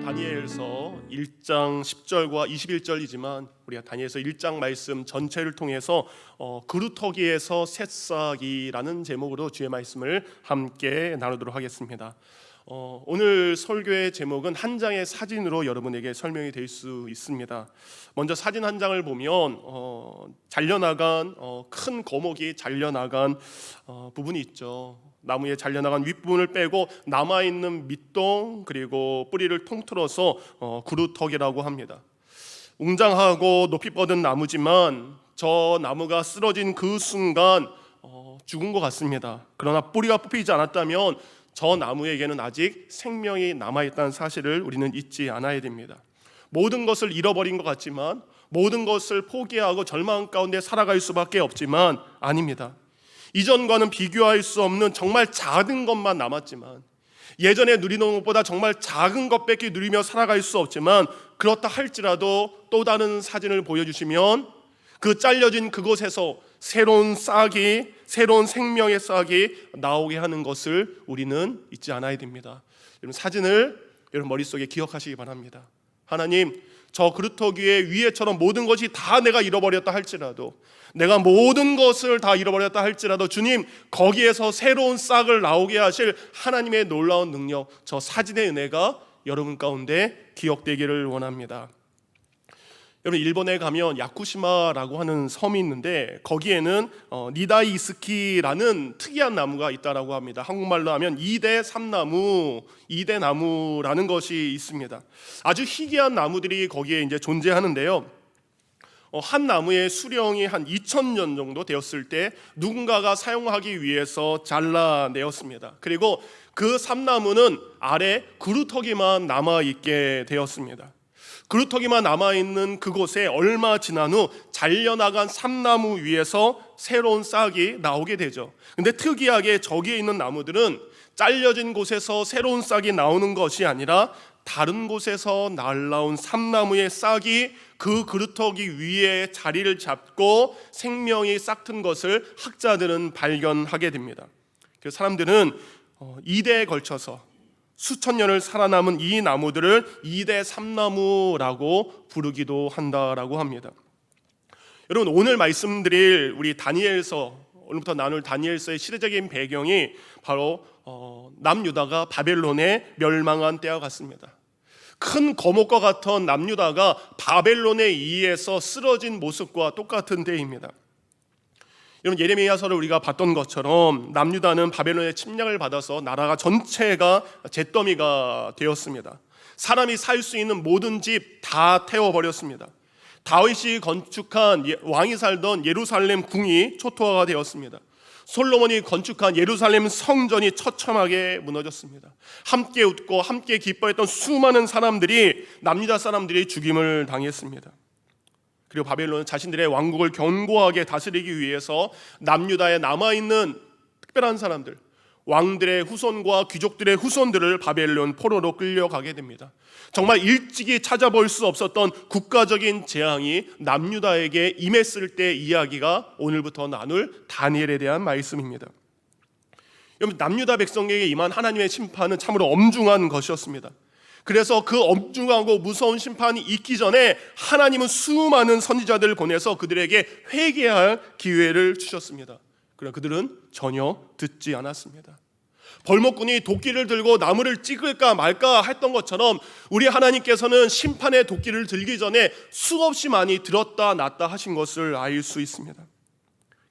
다니엘서 1장 10절과 21절이지만 우리가 다니엘서 1장 말씀 전체를 통해서 그루터기에서 새싹이라는 제목으로 주의 말씀을 함께 나누도록 하겠습니다. 오늘 설교의 제목은 한 장의 사진으로 여러분에게 설명이 될 수 있습니다. 먼저 사진 한 장을 보면 잘려나간 큰 거목이 잘려나간 부분이 있죠. 나무에 잘려나간 윗부분을 빼고 남아있는 밑동 그리고 뿌리를 통틀어서 그루터기라고 합니다. 웅장하고 높이 뻗은 나무지만 저 나무가 쓰러진 그 순간 죽은 것 같습니다. 그러나 뿌리가 뽑히지 않았다면 저 나무에게는 아직 생명이 남아있다는 사실을 우리는 잊지 않아야 됩니다. 모든 것을 잃어버린 것 같지만, 모든 것을 포기하고 절망 가운데 살아갈 수밖에 없지만 아닙니다. 이전과는 비교할 수 없는 정말 작은 것만 남았지만, 예전에 누리던 것보다 정말 작은 것밖에 누리며 살아갈 수 없지만, 그렇다 할지라도 또 다른 사진을 보여주시면 그 잘려진 그곳에서 새로운 싹이, 새로운 생명의 싹이 나오게 하는 것을 우리는 잊지 않아야 됩니다. 여러분, 사진을 여러분 머릿속에 기억하시기 바랍니다. 하나님, 저 그루터기 위에처럼 모든 것이 다 내가 잃어버렸다 할지라도, 내가 모든 것을 다 잃어버렸다 할지라도 주님, 거기에서 새로운 싹을 나오게 하실 하나님의 놀라운 능력, 저 사진의 은혜가 여러분 가운데 기억되기를 원합니다. 여러분, 일본에 가면 야쿠시마라고 하는 섬이 있는데 거기에는 니다이스키라는 특이한 나무가 있다라고 합니다. 한국말로 하면 2대 3나무, 2대 나무라는 것이 있습니다. 아주 희귀한 나무들이 거기에 이제 존재하는데요. 한 나무의 수령이 한 2000년 정도 되었을 때 누군가가 사용하기 위해서 잘라내었습니다. 그리고 그 삼나무는 아래 그루터기만 남아있게 되었습니다. 그루터기만 남아있는 그곳에 얼마 지난 후 잘려나간 삼나무 위에서 새로운 싹이 나오게 되죠. 근데 특이하게 저기에 있는 나무들은 잘려진 곳에서 새로운 싹이 나오는 것이 아니라 다른 곳에서 날라온 삼나무의 싹이 그 그루터기 위에 자리를 잡고 생명이 싹튼 것을 학자들은 발견하게 됩니다. 그래서 사람들은 2대에 걸쳐서 수천 년을 살아남은 이 나무들을 2대 3나무라고 부르기도 한다라고 합니다. 여러분, 오늘 말씀드릴 우리 다니엘서, 오늘부터 나눌 다니엘서의 시대적인 배경이 바로 남유다가 바벨론에 멸망한 때와 같습니다. 큰 거목과 같은 남유다가 바벨론에 의해서 쓰러진 모습과 똑같은 때입니다. 여러분, 예레미야서를 우리가 봤던 것처럼 남유다는 바벨론의 침략을 받아서 나라가 전체가 잿더미가 되었습니다. 사람이 살 수 있는 모든 집 다 태워버렸습니다. 다윗이 건축한 왕이 살던 예루살렘 궁이 초토화가 되었습니다. 솔로몬이 건축한 예루살렘 성전이 처참하게 무너졌습니다. 함께 웃고 함께 기뻐했던 수많은 사람들이, 남유다 사람들이 죽임을 당했습니다. 그리고 바벨론은 자신들의 왕국을 견고하게 다스리기 위해서 남유다에 남아있는 특별한 사람들, 왕들의 후손과 귀족들의 후손들을 바벨론 포로로 끌려가게 됩니다. 정말 일찍이 찾아볼 수 없었던 국가적인 재앙이 남유다에게 임했을 때 이야기가 오늘부터 나눌 다니엘에 대한 말씀입니다. 여러분, 남유다 백성에게 임한 하나님의 심판은 참으로 엄중한 것이었습니다. 그래서 그 엄중하고 무서운 심판이 있기 전에 하나님은 수많은 선지자들을 보내서 그들에게 회개할 기회를 주셨습니다. 그러나 그들은 전혀 듣지 않았습니다. 벌목꾼이 도끼를 들고 나무를 찍을까 말까 했던 것처럼 우리 하나님께서는 심판의 도끼를 들기 전에 수없이 많이 들었다 놨다 하신 것을 알 수 있습니다.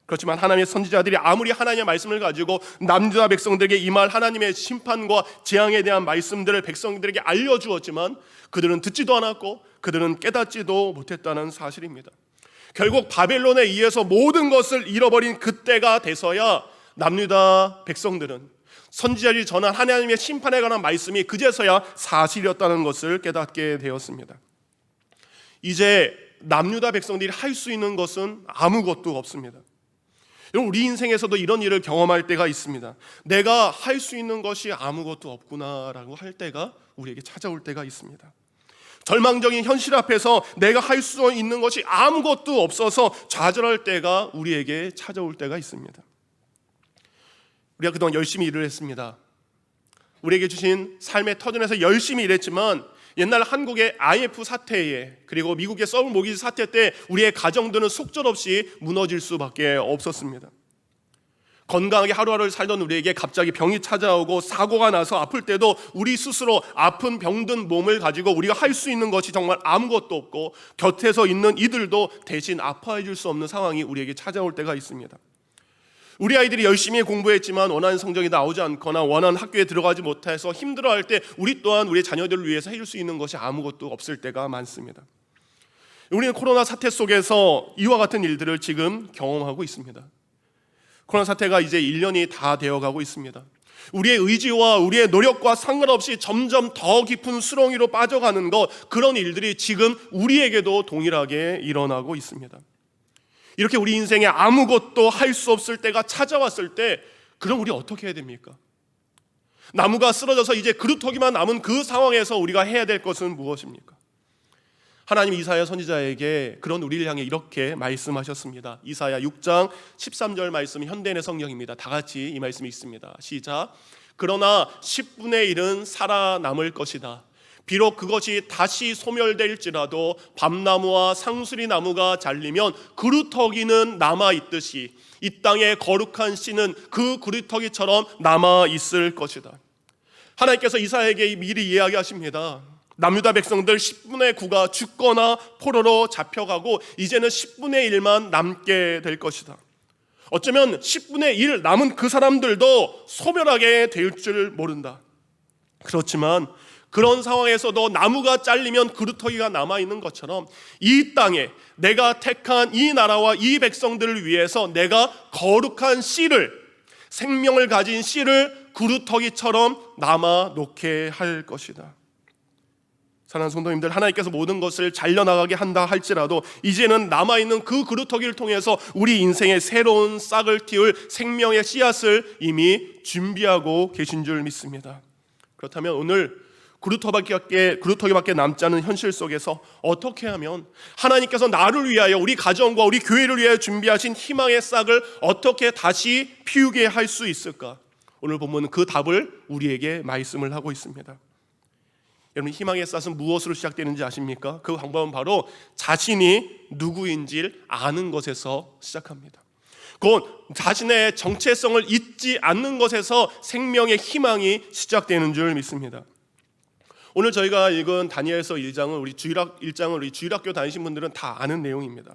그렇지만 하나님의 선지자들이 아무리 하나님의 말씀을 가지고 남유다 백성들에게 임할 하나님의 심판과 재앙에 대한 말씀들을 백성들에게 알려주었지만 그들은 듣지도 않았고 그들은 깨닫지도 못했다는 사실입니다. 결국 바벨론에 의해서 모든 것을 잃어버린 그때가 돼서야 남유다 백성들은 선지자들이 전한 하나님의 심판에 관한 말씀이 그제서야 사실이었다는 것을 깨닫게 되었습니다. 이제 남유다 백성들이 할 수 있는 것은 아무것도 없습니다. 여러분, 우리 인생에서도 이런 일을 경험할 때가 있습니다. 내가 할 수 있는 것이 아무것도 없구나라고 할 때가 우리에게 찾아올 때가 있습니다. 절망적인 현실 앞에서 내가 할 수 있는 것이 아무것도 없어서 좌절할 때가 우리에게 찾아올 때가 있습니다. 우리가 그동안 열심히 일을 했습니다. 우리에게 주신 삶의 터전에서 열심히 일했지만 옛날 한국의 IF 사태에 그리고 미국의 서울 모기지 사태 때 우리의 가정들은 속절없이 무너질 수밖에 없었습니다. 건강하게 하루하루를 살던 우리에게 갑자기 병이 찾아오고 사고가 나서 아플 때도 우리 스스로 아픈 병든 몸을 가지고 우리가 할 수 있는 것이 정말 아무것도 없고 곁에서 있는 이들도 대신 아파해 줄 수 없는 상황이 우리에게 찾아올 때가 있습니다. 우리 아이들이 열심히 공부했지만 원하는 성적이 나오지 않거나 원하는 학교에 들어가지 못해서 힘들어할 때 우리 또한 우리 자녀들을 위해서 해줄 수 있는 것이 아무것도 없을 때가 많습니다. 우리는 코로나 사태 속에서 이와 같은 일들을 지금 경험하고 있습니다. 코로나 사태가 이제 1년이 다 되어가고 있습니다. 우리의 의지와 우리의 노력과 상관없이 점점 더 깊은 수렁이로 빠져가는 것, 그런 일들이 지금 우리에게도 동일하게 일어나고 있습니다. 이렇게 우리 인생에 아무것도 할 수 없을 때가 찾아왔을 때, 그럼 우리 어떻게 해야 됩니까? 나무가 쓰러져서 이제 그루터기만 남은 그 상황에서 우리가 해야 될 것은 무엇입니까? 하나님 이사야 선지자에게 그런 우리를 향해 이렇게 말씀하셨습니다. 이사야 6장 13절 말씀, 현대인의 성경입니다. 다 같이 이 말씀이 있습니다. 시작. 그러나 10분의 1은 살아남을 것이다. 비록 그것이 다시 소멸될지라도 밤나무와 상수리나무가 잘리면 그루터기는 남아있듯이 이 땅의 거룩한 씨는 그 그루터기처럼 남아있을 것이다. 하나님께서 이사야에게 미리 이야기하십니다. 남유다 백성들 10분의 9가 죽거나 포로로 잡혀가고 이제는 10분의 1만 남게 될 것이다. 어쩌면 10분의 1 남은 그 사람들도 소멸하게 될 줄 모른다. 그렇지만 그런 상황에서도 나무가 잘리면 그루터기가 남아있는 것처럼 이 땅에 내가 택한 이 나라와 이 백성들을 위해서 내가 거룩한 씨를, 생명을 가진 씨를 그루터기처럼 남아놓게 할 것이다. 사랑하는 성도님들, 하나님께서 모든 것을 잘려나가게 한다 할지라도 이제는 남아있는 그 그루터기를 통해서 우리 인생의 새로운 싹을 틔울 생명의 씨앗을 이미 준비하고 계신 줄 믿습니다. 그렇다면 오늘 그루터기밖에 남지 않은 현실 속에서 어떻게 하면 하나님께서 나를 위하여, 우리 가정과 우리 교회를 위하여 준비하신 희망의 싹을 어떻게 다시 피우게 할 수 있을까? 오늘 본문은 그 답을 우리에게 말씀을 하고 있습니다. 여러분, 희망의 싹은 무엇으로 시작되는지 아십니까? 그 방법은 바로 자신이 누구인지를 아는 것에서 시작합니다. 곧 자신의 정체성을 잊지 않는 것에서 생명의 희망이 시작되는 줄 믿습니다. 오늘 저희가 읽은 다니엘서 1장은 우리 주일학교 다니신 분들은 다 아는 내용입니다.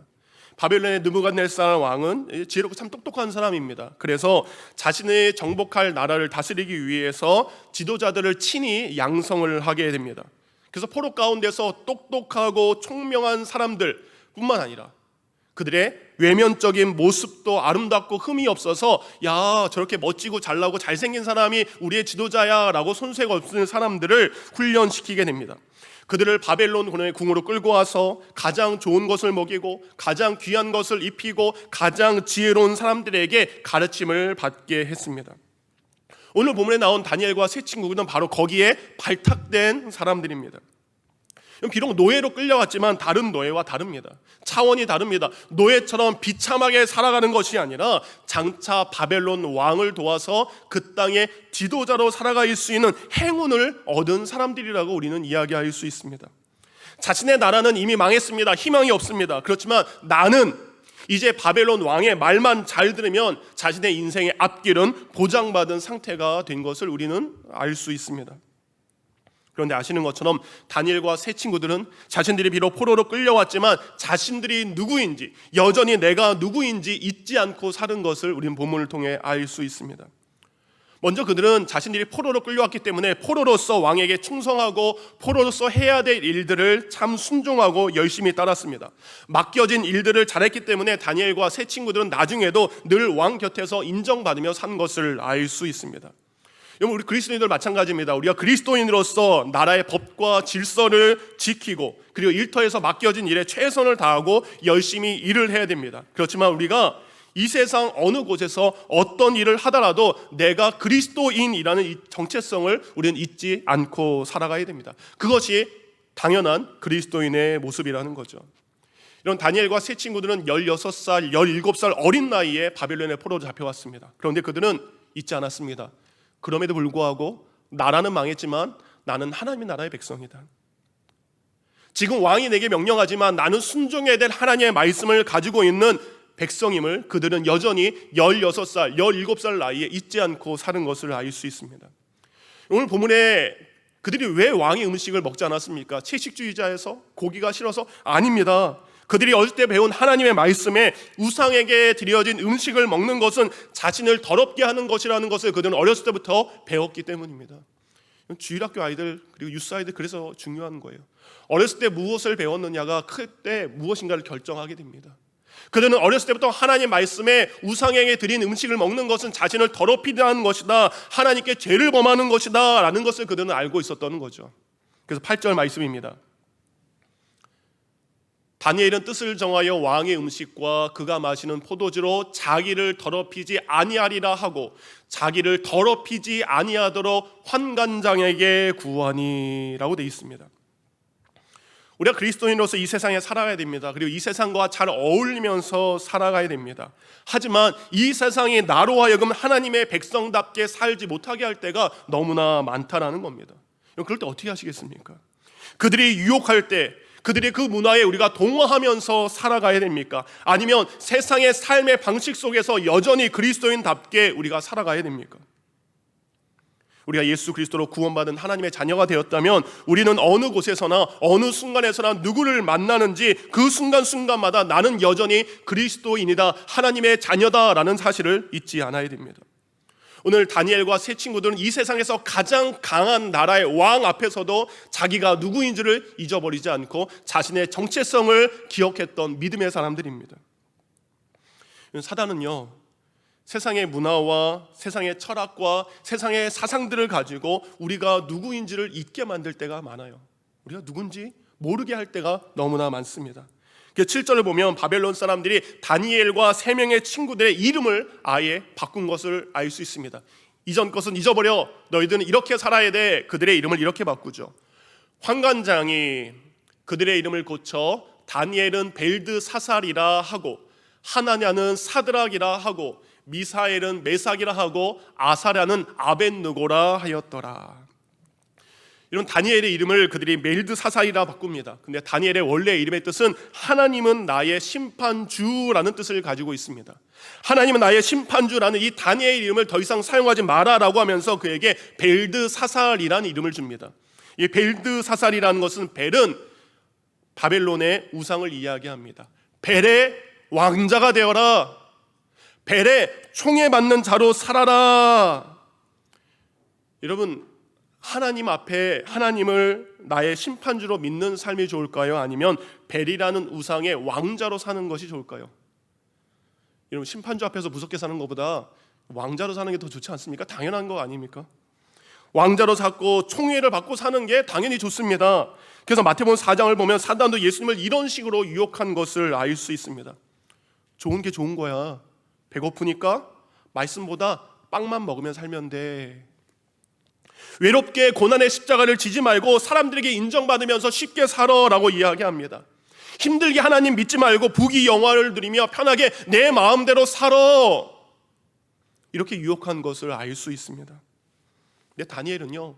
바벨론의 느부갓네살 왕은 지혜롭고 참 똑똑한 사람입니다. 그래서 자신의 정복할 나라를 다스리기 위해서 지도자들을 친히 양성을 하게 됩니다. 그래서 포로 가운데서 똑똑하고 총명한 사람들 뿐만 아니라 그들의 외면적인 모습도 아름답고 흠이 없어서 야, 저렇게 멋지고 잘나고 잘생긴 사람이 우리의 지도자야 라고 손색 없는 사람들을 훈련시키게 됩니다. 그들을 바벨론 궁으로 끌고 와서 가장 좋은 것을 먹이고 가장 귀한 것을 입히고 가장 지혜로운 사람들에게 가르침을 받게 했습니다. 오늘 본문에 나온 다니엘과 세 친구는 바로 거기에 발탁된 사람들입니다. 비록 노예로 끌려왔지만 다른 노예와 다릅니다. 차원이 다릅니다. 노예처럼 비참하게 살아가는 것이 아니라 장차 바벨론 왕을 도와서 그 땅의 지도자로 살아갈 수 있는 행운을 얻은 사람들이라고 우리는 이야기할 수 있습니다. 자신의 나라는 이미 망했습니다. 희망이 없습니다. 그렇지만 나는 이제 바벨론 왕의 말만 잘 들으면 자신의 인생의 앞길은 보장받은 상태가 된 것을 우리는 알 수 있습니다. 그런데 아시는 것처럼 다니엘과 세 친구들은 자신들이 비록 포로로 끌려왔지만 자신들이 누구인지, 여전히 내가 누구인지 잊지 않고 사는 것을 우리는 본문을 통해 알 수 있습니다. 먼저 그들은 자신들이 포로로 끌려왔기 때문에 포로로서 왕에게 충성하고 포로로서 해야 될 일들을 참 순종하고 열심히 따랐습니다. 맡겨진 일들을 잘했기 때문에 다니엘과 세 친구들은 나중에도 늘 왕 곁에서 인정받으며 산 것을 알 수 있습니다. 여러분, 우리 그리스도인들 마찬가지입니다. 우리가 그리스도인으로서 나라의 법과 질서를 지키고 그리고 일터에서 맡겨진 일에 최선을 다하고 열심히 일을 해야 됩니다. 그렇지만 우리가 이 세상 어느 곳에서 어떤 일을 하더라도 내가 그리스도인이라는 이 정체성을 우리는 잊지 않고 살아가야 됩니다. 그것이 당연한 그리스도인의 모습이라는 거죠. 이런 다니엘과 세 친구들은 16살, 17살 어린 나이에 바벨론의 포로로 잡혀왔습니다. 그런데 그들은 잊지 않았습니다. 그럼에도 불구하고 나라는 망했지만 나는 하나님의 나라의 백성이다. 지금 왕이 내게 명령하지만 나는 순종해야 될 하나님의 말씀을 가지고 있는 백성임을 그들은 여전히 16살, 17살 나이에 잊지 않고 사는 것을 알 수 있습니다. 오늘 본문에 그들이 왜 왕의 음식을 먹지 않았습니까? 채식주의자에서? 고기가 싫어서? 아닙니다. 그들이 어릴 때 배운 하나님의 말씀에 우상에게 드려진 음식을 먹는 것은 자신을 더럽게 하는 것이라는 것을 그들은 어렸을 때부터 배웠기 때문입니다. 주일학교 아이들 그리고 유스 아이들 그래서 중요한 거예요. 어렸을 때 무엇을 배웠느냐가 클 때 무엇인가를 결정하게 됩니다. 그들은 어렸을 때부터 하나님 말씀에 우상에게 드린 음식을 먹는 것은 자신을 더럽히는 것이다, 하나님께 죄를 범하는 것이다 라는 것을 그들은 알고 있었던 거죠. 그래서 8절 말씀입니다. 다니엘은 뜻을 정하여 왕의 음식과 그가 마시는 포도주로 자기를 더럽히지 아니하리라 하고 자기를 더럽히지 아니하도록 환관장에게 구하니 라고 되어 있습니다. 우리가 그리스도인으로서 이 세상에 살아가야 됩니다. 그리고 이 세상과 잘 어울리면서 살아가야 됩니다. 하지만 이 세상이 나로 하여금 하나님의 백성답게 살지 못하게 할 때가 너무나 많다라는 겁니다. 그럴 때 어떻게 하시겠습니까? 그들이 유혹할 때 그들의 그 문화에 우리가 동화하면서 살아가야 됩니까? 아니면 세상의 삶의 방식 속에서 여전히 그리스도인답게 우리가 살아가야 됩니까? 우리가 예수 그리스도로 구원받은 하나님의 자녀가 되었다면 우리는 어느 곳에서나 어느 순간에서나 누구를 만나는지 그 순간순간마다 나는 여전히 그리스도인이다, 하나님의 자녀다라는 사실을 잊지 않아야 됩니다. 오늘 다니엘과 세 친구들은 이 세상에서 가장 강한 나라의 왕 앞에서도 자기가 누구인지를 잊어버리지 않고 자신의 정체성을 기억했던 믿음의 사람들입니다. 사단은요, 세상의 문화와 세상의 철학과 세상의 사상들을 가지고 우리가 누구인지를 잊게 만들 때가 많아요. 우리가 누군지 모르게 할 때가 너무나 많습니다. 7절을 보면 바벨론 사람들이 다니엘과 3명의 친구들의 이름을 아예 바꾼 것을 알 수 있습니다. 이전 것은 잊어버려, 너희들은 이렇게 살아야 돼. 그들의 이름을 이렇게 바꾸죠. 환관장이 그들의 이름을 고쳐 다니엘은 벨드사살이라 하고 하나냐는 사드락이라 하고 미사엘은 메삭이라 하고 아사랴는 아벳느고라 하였더라. 이런 다니엘의 이름을 그들이 벨드사살이라 바꿉니다. 근데 다니엘의 원래 이름의 뜻은 하나님은 나의 심판주라는 뜻을 가지고 있습니다. 하나님은 나의 심판주라는 이 다니엘의 이름을 더 이상 사용하지 마라라고 하면서 그에게 벨드사살이라는 이름을 줍니다. 이 벨드사살이라는 것은 벨은 바벨론의 우상을 이야기합니다. 벨의 왕자가 되어라, 벨의 총에 맞는 자로 살아라. 여러분, 하나님 앞에 하나님을 나의 심판주로 믿는 삶이 좋을까요? 아니면 벨이라는 우상의 왕자로 사는 것이 좋을까요? 여러분, 심판주 앞에서 무섭게 사는 것보다 왕자로 사는 게 더 좋지 않습니까? 당연한 거 아닙니까? 왕자로 잡고 총애를 받고 사는 게 당연히 좋습니다. 그래서 마태복음 4장을 보면 사단도 예수님을 이런 식으로 유혹한 것을 알 수 있습니다. 좋은 게 좋은 거야. 배고프니까 말씀보다 빵만 먹으면 살면 돼. 외롭게 고난의 십자가를 지지 말고 사람들에게 인정받으면서 쉽게 살아라고 이야기합니다. 힘들게 하나님 믿지 말고 부귀 영화를 누리며 편하게 내 마음대로 살아, 이렇게 유혹한 것을 알 수 있습니다. 근데 다니엘은요,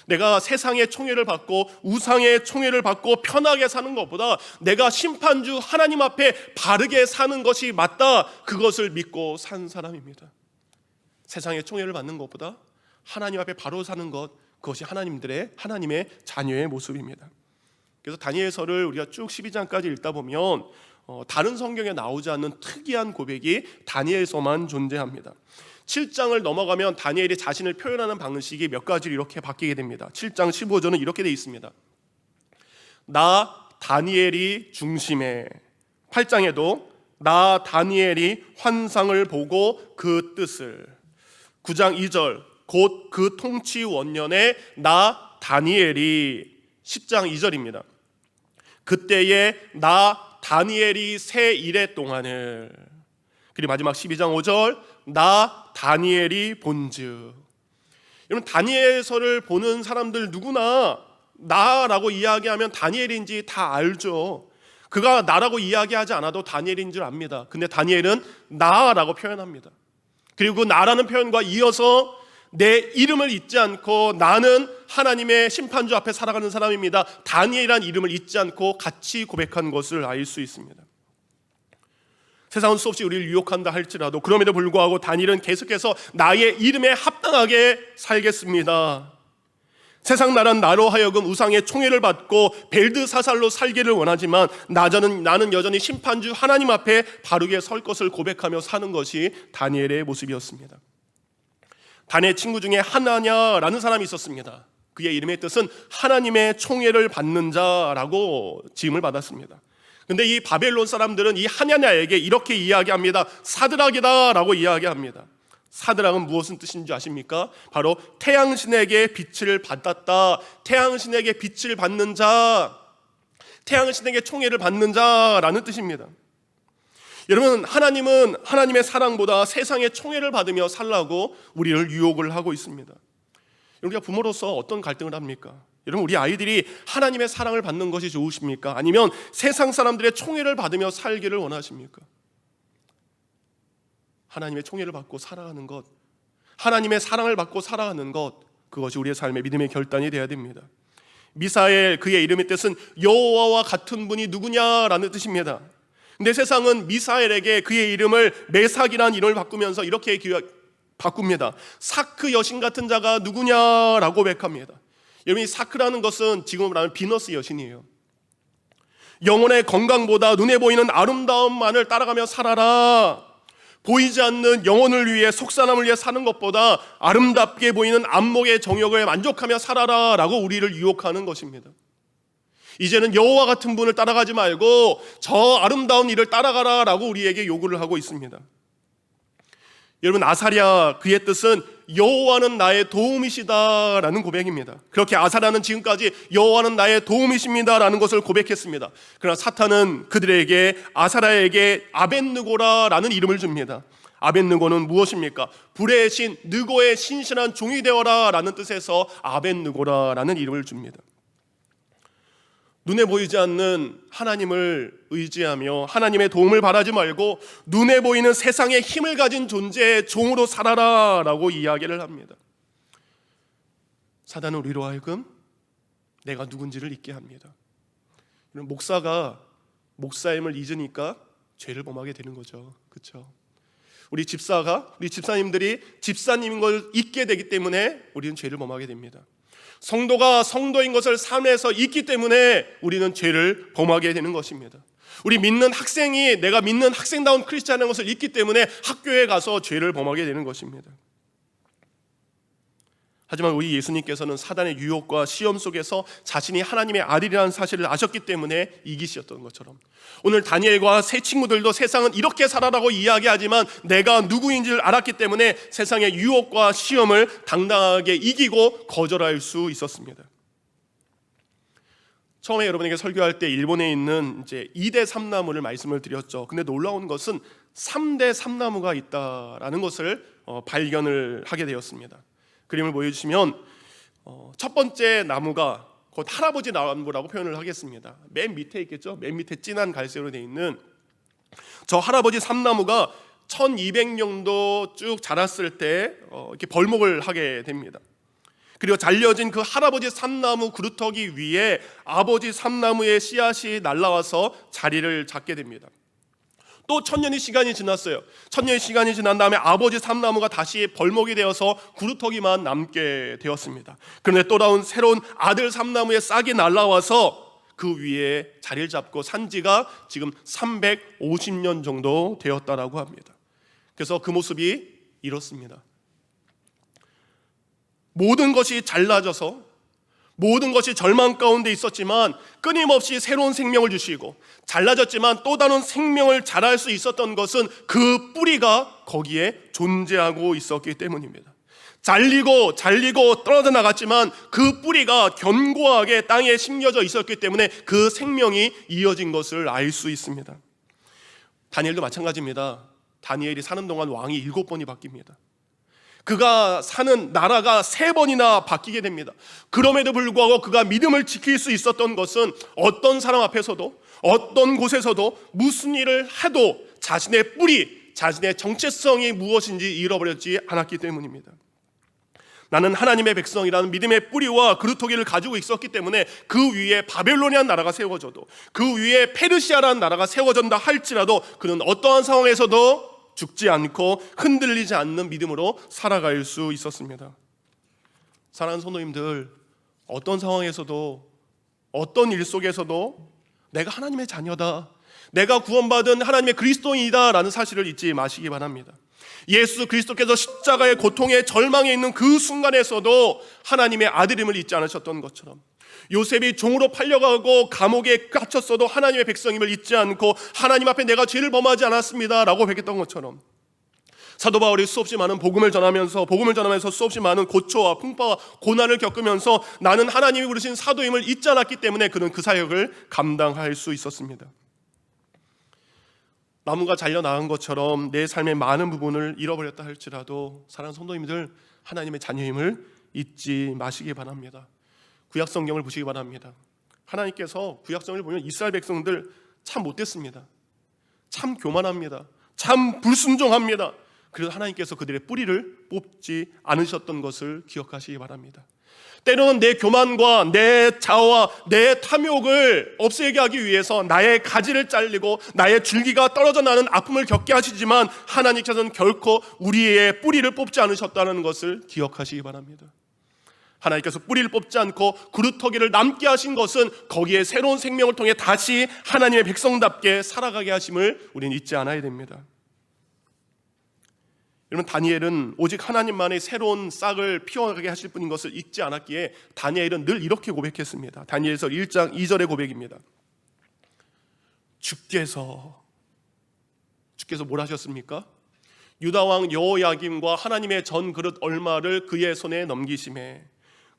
내가 세상의 총애를 받고 우상의 총애를 받고 편하게 사는 것보다 내가 심판주 하나님 앞에 바르게 사는 것이 맞다, 그것을 믿고 산 사람입니다. 세상의 총애를 받는 것보다 하나님 앞에 바로 사는 것, 그것이 하나님의 자녀의 모습입니다. 그래서 다니엘서를 우리가 쭉 12장까지 읽다 보면 다른 성경에 나오지 않는 특이한 고백이 다니엘서만 존재합니다. 7장을 넘어가면 다니엘이 자신을 표현하는 방식이 몇 가지로 이렇게 바뀌게 됩니다. 7장 15절은 이렇게 되어 있습니다. 나 다니엘이 중심에. 8장에도 나 다니엘이 환상을 보고 그 뜻을. 9장 2절 곧 그 통치 원년에 나 다니엘이. 10장 2절입니다. 그때에 나 다니엘이 새 이래 동안을. 그리고 마지막 12장 5절 나 다니엘이 본즉. 여러분, 다니엘서를 보는 사람들 누구나 나라고 이야기하면 다니엘인지 다 알죠. 그가 나라고 이야기하지 않아도 다니엘인 줄 압니다. 근데 다니엘은 나라고 표현합니다. 그리고 그 나라는 표현과 이어서 내 이름을 잊지 않고 나는 하나님의 심판주 앞에 살아가는 사람입니다. 다니엘이라는 이름을 잊지 않고 같이 고백한 것을 알 수 있습니다. 세상은 수없이 우리를 유혹한다 할지라도 그럼에도 불구하고 다니엘은 계속해서 나의 이름에 합당하게 살겠습니다. 세상 나란 나로 하여금 우상의 총애를 받고 벨드사살로 살기를 원하지만 나는 여전히 심판주 하나님 앞에 바르게 설 것을 고백하며 사는 것이 다니엘의 모습이었습니다. 다니엘 친구 중에 하나냐라는 사람이 있었습니다. 그의 이름의 뜻은 하나님의 총애를 받는 자라고 지음을 받았습니다. 근데 이 바벨론 사람들은 이 하냐냐에게 이렇게 이야기합니다. 사드락이다 라고 이야기합니다. 사드락은 무엇은 뜻인지 아십니까? 바로 태양신에게 빛을 받았다, 태양신에게 빛을 받는 자, 태양신에게 총애를 받는 자라는 뜻입니다. 여러분, 하나님은 하나님의 사랑보다 세상의 총애를 받으며 살라고 우리를 유혹을 하고 있습니다. 우리가 부모로서 어떤 갈등을 합니까? 여러분, 우리 아이들이 하나님의 사랑을 받는 것이 좋으십니까? 아니면 세상 사람들의 총애를 받으며 살기를 원하십니까? 하나님의 총애를 받고 살아가는 것, 하나님의 사랑을 받고 살아가는 것, 그것이 우리의 삶의 믿음의 결단이 되어야 됩니다. 미사엘, 그의 이름의 뜻은 여호와와 같은 분이 누구냐라는 뜻입니다. 근데 세상은 미사엘에게 그의 이름을 메삭이라는 이름을 바꾸면서 이렇게 바꿉니다. 사크 여신 같은 자가 누구냐라고 고백합니다. 여러분, 이 사크라는 것은 지금 말하는 비너스 여신이에요. 영혼의 건강보다 눈에 보이는 아름다움만을 따라가며 살아라. 보이지 않는 영혼을 위해, 속사람을 위해 사는 것보다 아름답게 보이는 안목의 정욕을 만족하며 살아라 라고 우리를 유혹하는 것입니다. 이제는 여호와 같은 분을 따라가지 말고 저 아름다운 일을 따라가라 라고 우리에게 요구를 하고 있습니다. 여러분, 아사랴, 그의 뜻은 여호와는 나의 도움이시다 라는 고백입니다. 그렇게 아사랴는 지금까지 여호와는 나의 도움이십니다 라는 것을 고백했습니다. 그러나 사탄은 그들에게, 아사랴에게 아벳느고라 라는 이름을 줍니다. 아벳느고는 무엇입니까? 불의 신, 느고의 신실한 종이 되어라 라는 뜻에서 아벳느고라 라는 이름을 줍니다. 눈에 보이지 않는 하나님을 의지하며 하나님의 도움을 바라지 말고 눈에 보이는 세상의 힘을 가진 존재의 종으로 살아라 라고 이야기를 합니다. 사단은 우리로 하여금 내가 누군지를 잊게 합니다. 목사가 목사임을 잊으니까 죄를 범하게 되는 거죠. 그렇죠? 우리 집사님들이 집사님인 걸 잊게 되기 때문에 우리는 죄를 범하게 됩니다. 성도가 성도인 것을 삶에서 잊기 때문에 우리는 죄를 범하게 되는 것입니다. 우리 믿는 학생이 내가 믿는 학생다운 크리스찬인 것을 잊기 때문에 학교에 가서 죄를 범하게 되는 것입니다. 하지만 우리 예수님께서는 사단의 유혹과 시험 속에서 자신이 하나님의 아들이라는 사실을 아셨기 때문에 이기셨던 것처럼 오늘 다니엘과 세 친구들도 세상은 이렇게 살아라고 이야기하지만 내가 누구인지를 알았기 때문에 세상의 유혹과 시험을 당당하게 이기고 거절할 수 있었습니다. 처음에 여러분에게 설교할 때 일본에 있는 이제 2대 삼나무를 말씀을 드렸죠. 근데 놀라운 것은 3대 삼나무가 있다라는 것을 발견을 하게 되었습니다. 그림을 보여주시면 첫 번째 나무가 곧 할아버지 나무라고 표현을 하겠습니다. 맨 밑에 있겠죠. 맨 밑에 진한 갈색으로 되어 있는 저 할아버지 삼나무가 1200년도 쭉 자랐을 때 이렇게 벌목을 하게 됩니다. 그리고 잘려진 그 할아버지 삼나무 그루터기 위에 아버지 삼나무의 씨앗이 날라와서 자리를 잡게 됩니다. 또 1000년의 시간이 지났어요. 1000년의 시간이 지난 다음에 아버지 삼나무가 다시 벌목이 되어서 구루터기만 남게 되었습니다. 그런데 또 나온 새로운 아들 삼나무의 싹이 날라와서 그 위에 자리를 잡고 산 지가 지금 350년 정도 되었다라고 합니다. 그래서 그 모습이 이렇습니다. 모든 것이 잘라져서 모든 것이 절망 가운데 있었지만 끊임없이 새로운 생명을 주시고 잘라졌지만 또 다른 생명을 자랄 수 있었던 것은 그 뿌리가 거기에 존재하고 있었기 때문입니다. 잘리고 떨어져 나갔지만 그 뿌리가 견고하게 땅에 심겨져 있었기 때문에 그 생명이 이어진 것을 알 수 있습니다. 다니엘도 마찬가지입니다. 다니엘이 사는 동안 왕이 7번이 바뀝니다. 그가 사는 나라가 3번이나 바뀌게 됩니다. 그럼에도 불구하고 그가 믿음을 지킬 수 있었던 것은 어떤 사람 앞에서도 어떤 곳에서도 무슨 일을 해도 자신의 뿌리, 자신의 정체성이 무엇인지 잃어버리지 않았기 때문입니다. 나는 하나님의 백성이라는 믿음의 뿌리와 그루터기를 가지고 있었기 때문에 그 위에 바벨론이라는 나라가 세워져도, 그 위에 페르시아라는 나라가 세워진다 할지라도 그는 어떠한 상황에서도 죽지 않고 흔들리지 않는 믿음으로 살아갈 수 있었습니다. 사랑하는 성도님들, 어떤 상황에서도, 어떤 일 속에서도 내가 하나님의 자녀다, 내가 구원받은 하나님의 그리스도인이다 라는 사실을 잊지 마시기 바랍니다. 예수 그리스도께서 십자가의 고통에 절망에 있는 그 순간에서도 하나님의 아들임을 잊지 않으셨던 것처럼, 요셉이 종으로 팔려가고 감옥에 갇혔어도 하나님의 백성임을 잊지 않고 하나님 앞에 내가 죄를 범하지 않았습니다 라고 회개했던 것처럼, 사도 바울이 수없이 많은 복음을 전하면서 수없이 많은 고초와 풍파와 고난을 겪으면서 나는 하나님이 부르신 사도임을 잊지 않았기 때문에 그는 그 사역을 감당할 수 있었습니다. 나무가 잘려 나간 것처럼 내 삶의 많은 부분을 잃어버렸다 할지라도 사랑하는 성도님들, 하나님의 자녀임을 잊지 마시기 바랍니다. 구약 성경을 보시기 바랍니다. 하나님께서 구약 성경을 보면 이스라엘 백성들 참 못됐습니다. 참 교만합니다. 참 불순종합니다. 그래서 하나님께서 그들의 뿌리를 뽑지 않으셨던 것을 기억하시기 바랍니다. 때로는 내 교만과 내 자아와 내 탐욕을 없애게 하기 위해서 나의 가지를 잘리고 나의 줄기가 떨어져 나는 아픔을 겪게 하시지만 하나님께서는 결코 우리의 뿌리를 뽑지 않으셨다는 것을 기억하시기 바랍니다. 하나님께서 뿌리를 뽑지 않고 그루터기를 남게 하신 것은 거기에 새로운 생명을 통해 다시 하나님의 백성답게 살아가게 하심을 우리는 잊지 않아야 됩니다. 여러분, 다니엘은 오직 하나님만의 새로운 싹을 피워가게 하실 분인 것을 잊지 않았기에 다니엘은 늘 이렇게 고백했습니다. 다니엘서 1장 2절의 고백입니다. 주께서 뭘 하셨습니까? 유다왕 여호야김과 하나님의 전 그릇 얼마를 그의 손에 넘기심에,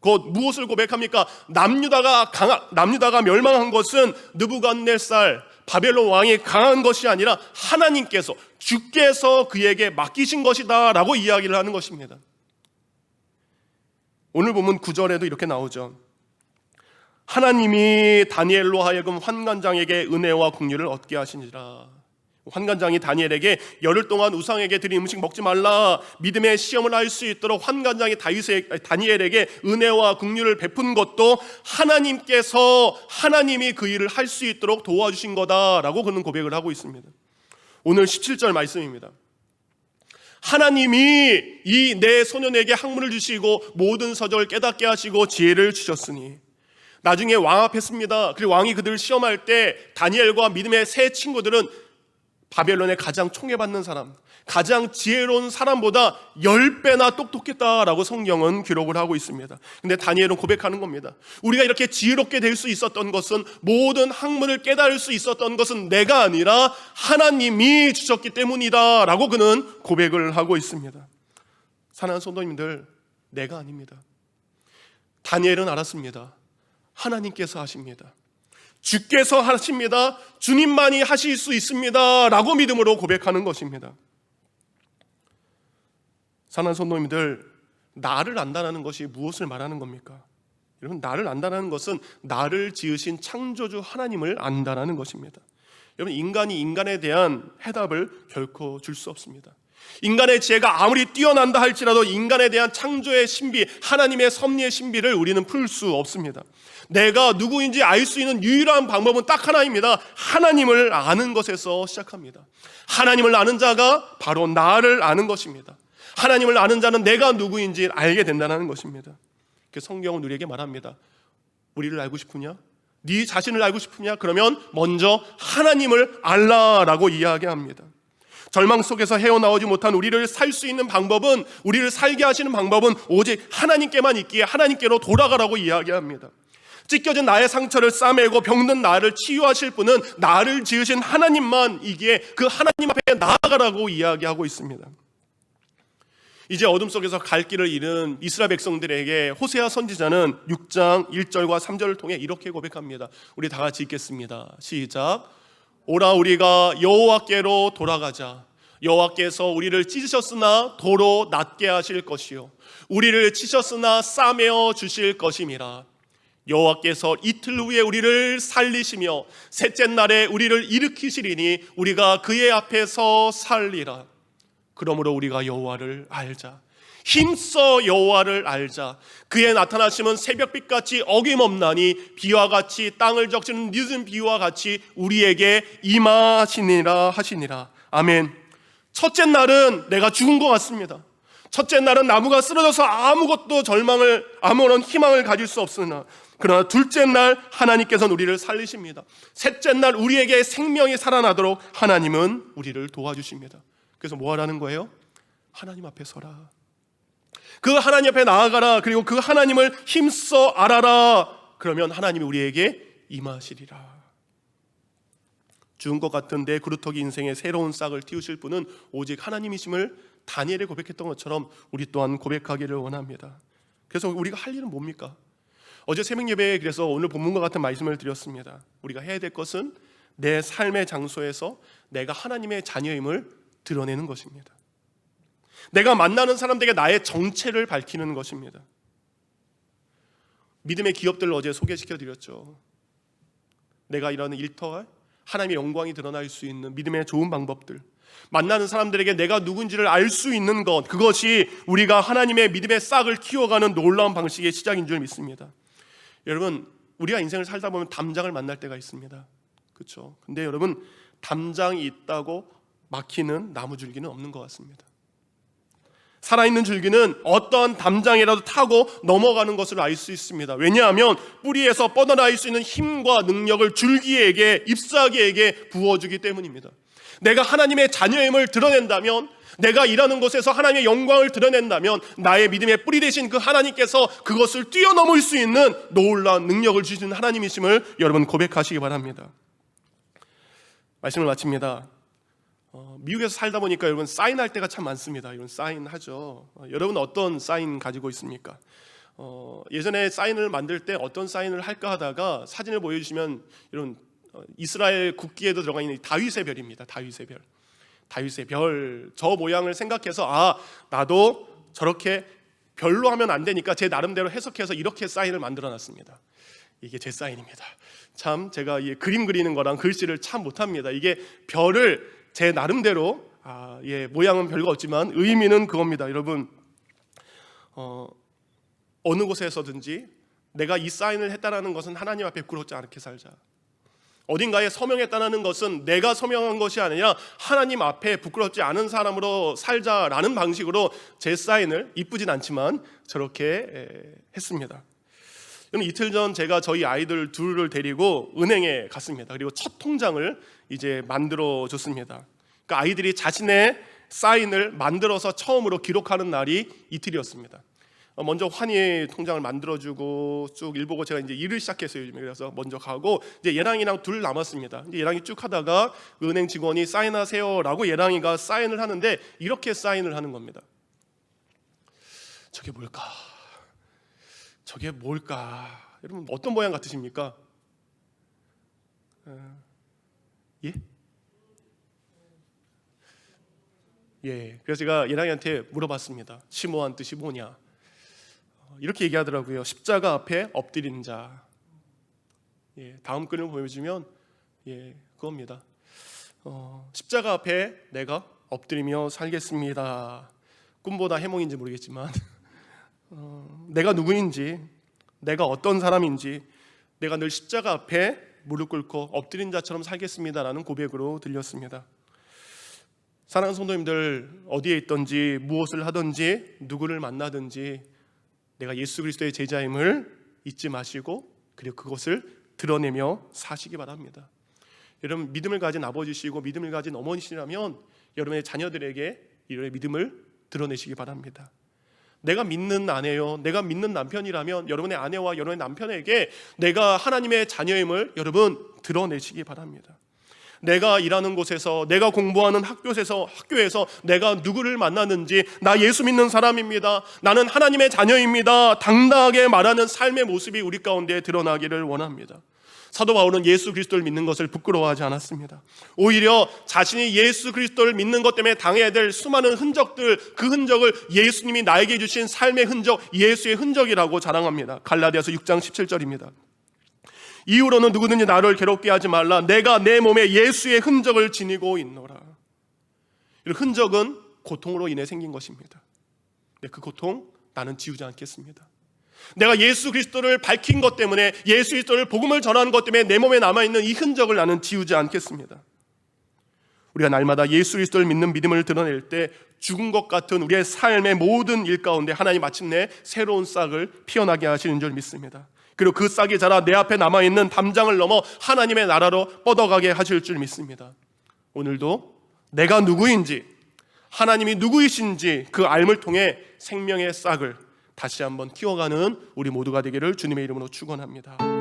곧 무엇을 고백합니까? 남유다가 멸망한 것은 느부갓네살 바벨론 왕이 강한 것이 아니라 하나님께서, 주께서 그에게 맡기신 것이다 라고 이야기를 하는 것입니다. 오늘 보면 9절에도 이렇게 나오죠. 하나님이 다니엘로 하여금 환관장에게 은혜와 긍휼을 얻게 하시니라. 환관장이 다니엘에게 열흘 동안 우상에게 드린 음식 먹지 말라, 믿음의 시험을 할 수 있도록 환관장이 다니엘에게 은혜와 긍휼을 베푼 것도 하나님이 그 일을 할 수 있도록 도와주신 거다라고 그는 고백을 하고 있습니다. 오늘 17절 말씀입니다. 하나님이 이 내 소년에게 학문을 주시고 모든 서적을 깨닫게 하시고 지혜를 주셨으니, 나중에 왕 앞에 씁니다. 그리고 왕이 그들을 시험할 때 다니엘과 믿음의 세 친구들은 바벨론의 가장 총애받는 사람, 가장 지혜로운 사람보다 10배나 똑똑했다라고 성경은 기록을 하고 있습니다. 근데 다니엘은 고백하는 겁니다. 우리가 이렇게 지혜롭게 될 수 있었던 것은, 모든 학문을 깨달을 수 있었던 것은 내가 아니라 하나님이 주셨기 때문이다 라고 그는 고백을 하고 있습니다. 사랑하는 성도님들, 내가 아닙니다. 다니엘은 알았습니다. 하나님께서 하십니다. 주께서 하십니다. 주님만이 하실 수 있습니다 라고 믿음으로 고백하는 것입니다. 사랑하는 성도님들, 나를 안다는 것이 무엇을 말하는 겁니까? 여러분, 나를 안다는 것은 나를 지으신 창조주 하나님을 안다는 것입니다. 여러분, 인간이 인간에 대한 해답을 결코 줄 수 없습니다. 인간의 지혜가 아무리 뛰어난다 할지라도 인간에 대한 창조의 신비, 하나님의 섭리의 신비를 우리는 풀 수 없습니다. 내가 누구인지 알 수 있는 유일한 방법은 딱 하나입니다. 하나님을 아는 것에서 시작합니다. 하나님을 아는 자가 바로 나를 아는 것입니다. 하나님을 아는 자는 내가 누구인지 알게 된다는 것입니다. 성경은 우리에게 말합니다. 우리를 알고 싶으냐? 네 자신을 알고 싶으냐? 그러면 먼저 하나님을 알라라고 이야기합니다. 절망 속에서 헤어나오지 못한 우리를 살 수 있는 방법은, 우리를 살게 하시는 방법은 오직 하나님께만 있기에 하나님께로 돌아가라고 이야기합니다. 찢겨진 나의 상처를 싸매고 병든 나를 치유하실 분은 나를 지으신 하나님만이기에 그 하나님 앞에 나아가라고 이야기하고 있습니다. 이제 어둠 속에서 갈 길을 잃은 이스라엘 백성들에게 호세아 선지자는 6장 1절과 3절을 통해 이렇게 고백합니다. 우리 다 같이 읽겠습니다. 시작. 오라, 우리가 여호와께로 돌아가자. 여호와께서 우리를 찢으셨으나 도로 낫게 하실 것이요, 우리를 치셨으나 싸매어 주실 것임이라. 여호와께서 이틀 후에 우리를 살리시며 셋째 날에 우리를 일으키시리니 우리가 그의 앞에서 살리라. 그러므로 우리가 여호와를 알자. 힘써 여호와를 알자. 그의 나타나심은 새벽빛같이 어김없나니 비와 같이 땅을 적시는 늦은 비와 같이 우리에게 임하시니라 하시니라. 아멘. 첫째 날은 내가 죽은 것 같습니다. 첫째 날은 나무가 쓰러져서 아무것도 아무런 희망을 가질 수 없으나, 그러나 둘째 날 하나님께서는 우리를 살리십니다. 셋째 날 우리에게 생명이 살아나도록 하나님은 우리를 도와주십니다. 그래서 뭐 하라는 거예요? 하나님 앞에 서라. 그 하나님 앞에 나아가라. 그리고 그 하나님을 힘써 알아라. 그러면 하나님이 우리에게 임하시리라. 죽은 것 같은 내 그루터기 인생에 새로운 싹을 틔우실 분은 오직 하나님이심을 다니엘이 고백했던 것처럼 우리 또한 고백하기를 원합니다. 그래서 우리가 할 일은 뭡니까? 어제 새벽 예배에 그래서 오늘 본문과 같은 말씀을 드렸습니다. 우리가 해야 될 것은 내 삶의 장소에서 내가 하나님의 자녀임을 드러내는 것입니다. 내가 만나는 사람들에게 나의 정체를 밝히는 것입니다. 믿음의 기업들을 어제 소개시켜 드렸죠. 내가 일하는 일터가 하나님의 영광이 드러날 수 있는 믿음의 좋은 방법들, 만나는 사람들에게 내가 누군지를 알 수 있는 것, 그것이 우리가 하나님의 믿음의 싹을 키워가는 놀라운 방식의 시작인 줄 믿습니다. 여러분, 우리가 인생을 살다 보면 담장을 만날 때가 있습니다. 그렇죠? 근데 여러분, 담장이 있다고 막히는 나무줄기는 없는 것 같습니다. 살아있는 줄기는 어떠한 담장이라도 타고 넘어가는 것을 알 수 있습니다. 왜냐하면 뿌리에서 뻗어나올 수 있는 힘과 능력을 줄기에게, 잎사귀에게 부어주기 때문입니다. 내가 하나님의 자녀임을 드러낸다면, 내가 일하는 곳에서 하나님의 영광을 드러낸다면 나의 믿음의 뿌리 되신 그 하나님께서 그것을 뛰어넘을 수 있는 놀라운 능력을 주시는 하나님이심을 여러분 고백하시기 바랍니다. 말씀을 마칩니다. 미국에서 살다 보니까 여러분 사인할 때가 참 많습니다. 이런 사인하죠. 여러분 어떤 사인 가지고 있습니까? 예전에 사인을 만들 때 어떤 사인을 할까 하다가 사진을 보여주시면 이런 이스라엘 국기에도 들어가 있는 다윗의 별입니다. 다윗의 별. 다윗의 별, 저 모양을 생각해서 나도 저렇게 별로 하면 안 되니까 제 나름대로 해석해서 이렇게 사인을 만들어 놨습니다. 이게 제 사인입니다. 참 제가 이 그림 그리는 거랑 글씨를 참 못합니다. 이게 별을 제 나름대로 모양은 별거 없지만 의미는 그겁니다. 여러분, 어느 곳에서든지 내가 이 사인을 했다라는 것은 하나님 앞에 부끄럽지 않게 살자. 어딘가에 서명했다는 것은 내가 서명한 것이 아니라 하나님 앞에 부끄럽지 않은 사람으로 살자라는 방식으로 제 사인을, 이쁘진 않지만 저렇게 했습니다. 이틀 전 제가 저희 아이들 둘을 데리고 은행에 갔습니다. 그리고 첫 통장을 이제 만들어 줬습니다. 그러니까 아이들이 자신의 사인을 만들어서 처음으로 기록하는 날이 이틀이었습니다. 먼저 환희 통장을 만들어주고 쭉 일 보고 제가 이제 일을 시작했어요. 요즘에. 그래서 먼저 가고 이제 예랑이랑 둘 남았습니다. 이제 예랑이 쭉 하다가 은행 직원이 사인하세요라고 예랑이가 사인을 하는데 이렇게 사인을 하는 겁니다. 저게 뭘까? 저게 뭘까? 여러분 어떤 모양 같으십니까? 예? 예. 그래서 제가 예랑이한테 물어봤습니다. 심오한 뜻이 뭐냐? 이렇게 얘기하더라고요. 십자가 앞에 엎드린 자. 예, 다음 글을 보여주면 그겁니다. 십자가 앞에 내가 엎드리며 살겠습니다. 꿈보다 해몽인지 모르겠지만 내가 누구인지, 내가 어떤 사람인지, 내가 늘 십자가 앞에 무릎 꿇고 엎드린 자처럼 살겠습니다라는 고백으로 들렸습니다. 사랑하는 성도님들, 어디에 있든지 무엇을 하든지 누구를 만나든지 내가 예수 그리스도의 제자임을 잊지 마시고 그리고 그것을 드러내며 사시기 바랍니다. 여러분 믿음을 가진 아버지시고 믿음을 가진 어머니시라면 여러분의 자녀들에게 이런 믿음을 드러내시기 바랍니다. 내가 믿는 아내요, 내가 믿는 남편이라면 여러분의 아내와 여러분의 남편에게 내가 하나님의 자녀임을 여러분 드러내시기 바랍니다. 내가 일하는 곳에서, 내가 공부하는 학교에서 내가 누구를 만나는지 나 예수 믿는 사람입니다, 나는 하나님의 자녀입니다, 당당하게 말하는 삶의 모습이 우리 가운데 드러나기를 원합니다. 사도 바울은 예수 그리스도를 믿는 것을 부끄러워하지 않았습니다. 오히려 자신이 예수 그리스도를 믿는 것 때문에 당해야 될 수많은 흔적들, 그 흔적을 예수님이 나에게 주신 삶의 흔적, 예수의 흔적이라고 자랑합니다. 갈라디아서 6장 17절입니다. 이후로는 누구든지 나를 괴롭게 하지 말라. 내가 내 몸에 예수의 흔적을 지니고 있노라. 이 흔적은 고통으로 인해 생긴 것입니다. 그 고통 나는 지우지 않겠습니다. 내가 예수 그리스도를 밝힌 것 때문에, 예수 그리스도를 복음을 전하는 것 때문에 내 몸에 남아있는 이 흔적을 나는 지우지 않겠습니다. 우리가 날마다 예수 그리스도를 믿는 믿음을 드러낼 때 죽은 것 같은 우리의 삶의 모든 일 가운데 하나님 마침내 새로운 싹을 피어나게 하시는 줄 믿습니다. 그리고 그 싹이 자라 내 앞에 남아있는 담장을 넘어 하나님의 나라로 뻗어가게 하실 줄 믿습니다. 오늘도 내가 누구인지, 하나님이 누구이신지 그 알을 통해 생명의 싹을 다시 한번 키워가는 우리 모두가 되기를 주님의 이름으로 축원합니다.